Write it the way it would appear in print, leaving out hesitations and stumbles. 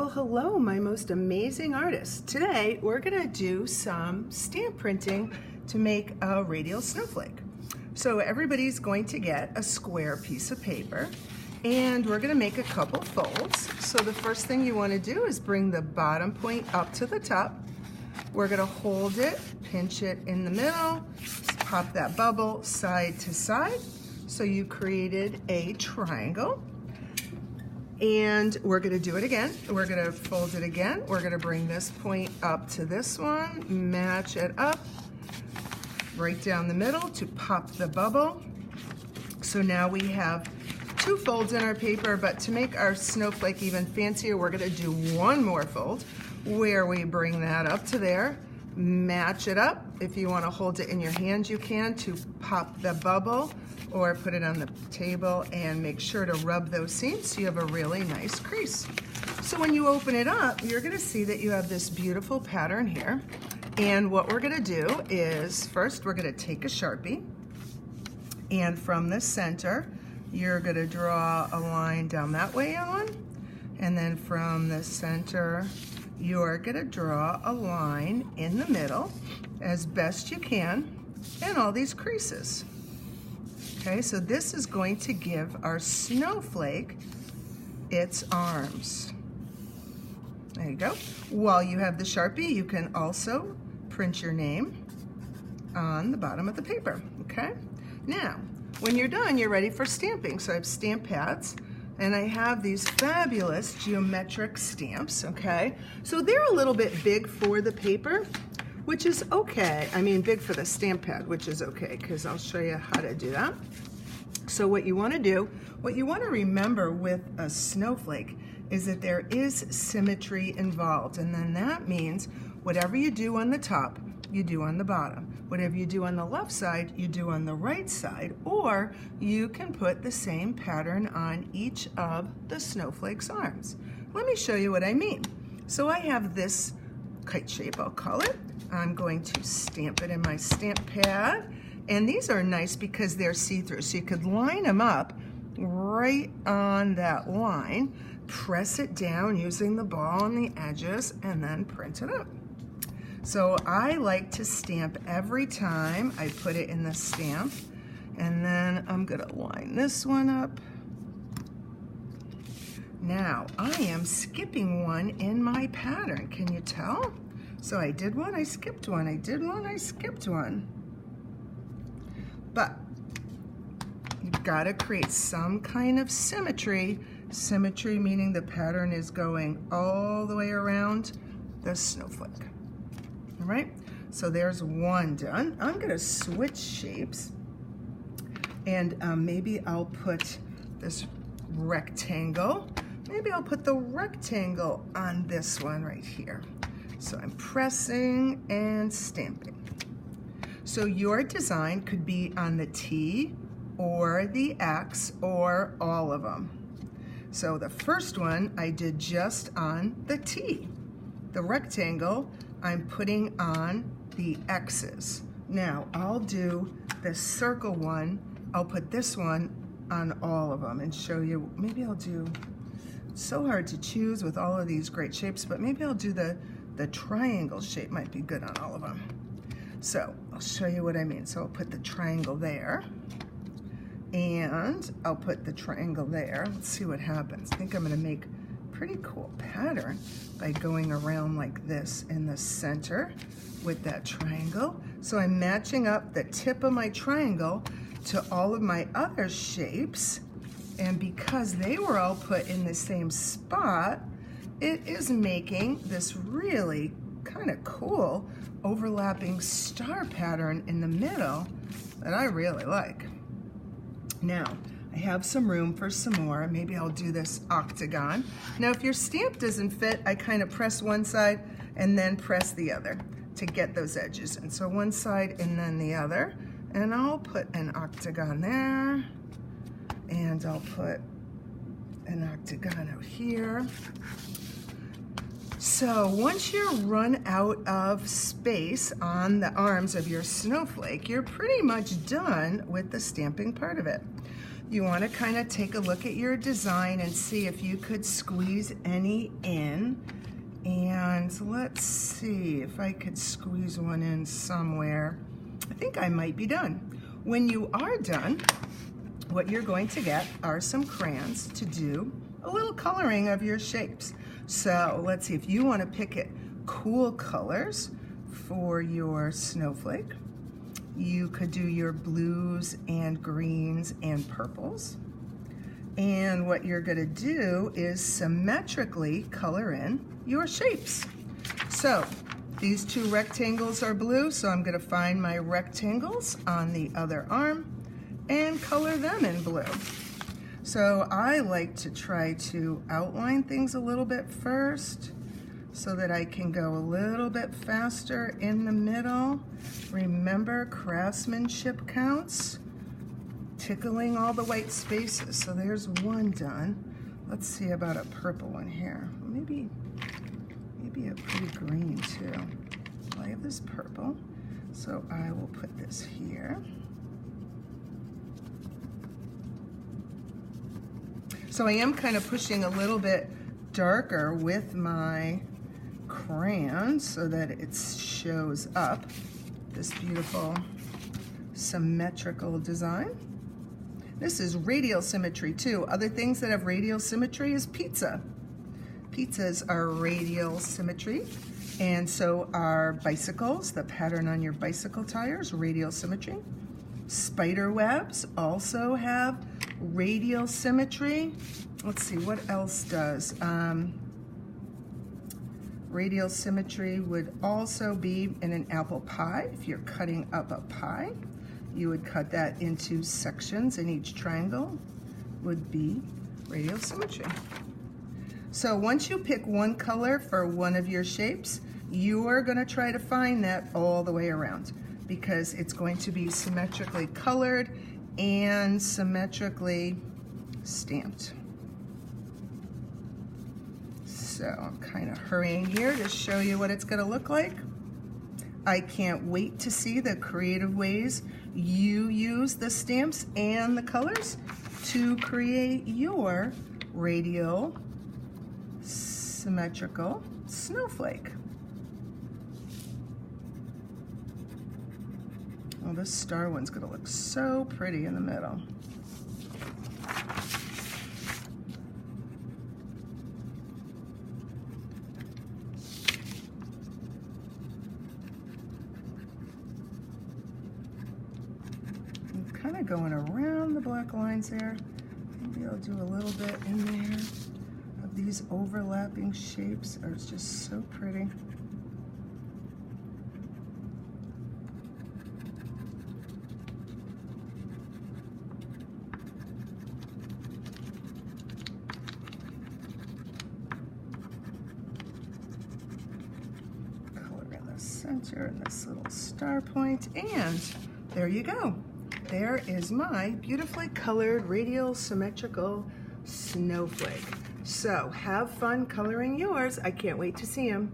Well, hello, my most amazing artists. Today, we're gonna do some stamp printing to make a radial snowflake. So everybody's going to get a square piece of paper, and we're gonna make a couple folds. So the first thing you wanna do is bring the bottom point up to the top. We're gonna hold it, pinch it in the middle, pop that bubble side to side. So you created a triangle. And we're gonna do it again. We're gonna fold it again. We're gonna bring this point up to this one, match it up, right down the middle to pop the bubble. So now we have two folds in our paper, but to make our snowflake even fancier, we're gonna do one more fold where we bring that up to there, match it up. If you wanna hold it in your hand, you can, to pop the bubble, or put it on the table and make sure to rub those seams so you have a really nice crease. So when you open it up, you're gonna see that you have this beautiful pattern here. And what we're gonna do is, first we're gonna take a Sharpie, and from the center, you're gonna draw a line down that way on, and then from the center, you're gonna draw a line in the middle as best you can in all these creases. Okay, so this is going to give our snowflake its arms. There you go. While you have the Sharpie, you can also print your name on the bottom of the paper, okay? Now, when you're done, you're ready for stamping. So I have stamp pads, and I have these fabulous geometric stamps, okay? So they're a little bit big for the paper, which is okay. I mean, big for the stamp pad, which is okay, because I'll show you how to do that. So what you want to do, what you want to remember with a snowflake is that there is symmetry involved, and then that means whatever you do on the top, you do on the bottom. Whatever you do on the left side, you do on the right side, or you can put the same pattern on each of the snowflake's arms. Let me show you what I mean. So I have this kite shape, I'll call it. I'm going to stamp it in my stamp pad. And these are nice because they're see-through. So you could line them up right on that line, press it down using the ball on the edges, and then print it up. So I like to stamp every time I put it in the stamp. And then I'm gonna line this one up. Now, I am skipping one in my pattern. Can you tell? So I did one, I skipped one, I did one, I skipped one. But you've got to create some kind of symmetry. Symmetry meaning the pattern is going all the way around the snowflake. All right, so there's one done. I'm gonna switch shapes, and maybe I'll put this rectangle. Maybe I'll put the rectangle on this one right here. So I'm pressing and stamping. So your design could be on the T or the X or all of them. So the first one I did just on the T. The rectangle I'm putting on the X's. Now I'll do the circle one. I'll put this one on all of them and show you. Maybe I'll do, it's so hard to choose with all of these great shapes, but maybe I'll do the triangle shape might be good on all of them. So I'll show you what I mean. So I'll put the triangle there, and I'll put the triangle there. Let's see what happens. I think I'm gonna make a pretty cool pattern by going around like this in the center with that triangle. So I'm matching up the tip of my triangle to all of my other shapes, and because they were all put in the same spot, it is making this really kind of cool overlapping star pattern in the middle that I really like. Now, I have some room for some more. Maybe I'll do this octagon. Now, if your stamp doesn't fit, I kind of press one side and then press the other to get those edges. And so one side and then the other. And I'll put an octagon there, and I'll put an octagon out here. So once you run out of space on the arms of your snowflake, you're pretty much done with the stamping part of it. You want to kind of take a look at your design and see if you could squeeze any in. And let's see if I could squeeze one in somewhere. I think I might be done. When you are done, what you're going to get are some crayons to do a little coloring of your shapes. So let's see if you want to pick it cool colors for your snowflake. You could do your blues and greens and purples. And what you're going to do is symmetrically color in your shapes. So these two rectangles are blue, so I'm going to find my rectangles on the other arm and color them in blue. So I like to try to outline things a little bit first so that I can go a little bit faster in the middle. Remember, craftsmanship counts. Tickling all the white spaces. So there's one done. Let's see about a purple one here. Maybe a pretty green too. Well, I have this purple, so I will put this here. So I am kind of pushing a little bit darker with my crayon so that it shows up this beautiful symmetrical design. This is radial symmetry too. Other things that have radial symmetry is pizza. Pizzas are radial symmetry, and so are bicycles. The pattern on your bicycle tires, radial symmetry. Spider webs also have radial symmetry. Let's see, what else does? Radial symmetry would also be in an apple pie. If you're cutting up a pie, you would cut that into sections, and each triangle would be radial symmetry. So once you pick one color for one of your shapes, you are going to try to find that all the way around, because it's going to be symmetrically colored and symmetrically stamped. So I'm kind of hurrying here to show you what it's going to look like. I can't wait to see the creative ways you use the stamps and the colors to create your radial symmetrical snowflake. Well, this star one's going to look so pretty in the middle. I'm kind of going around the black lines there. Maybe I'll do a little bit in there of these overlapping shapes. It's just so pretty. Center and this little star point, and there you go. There is my beautifully colored radial symmetrical snowflake. So have fun coloring yours. I can't wait to see them.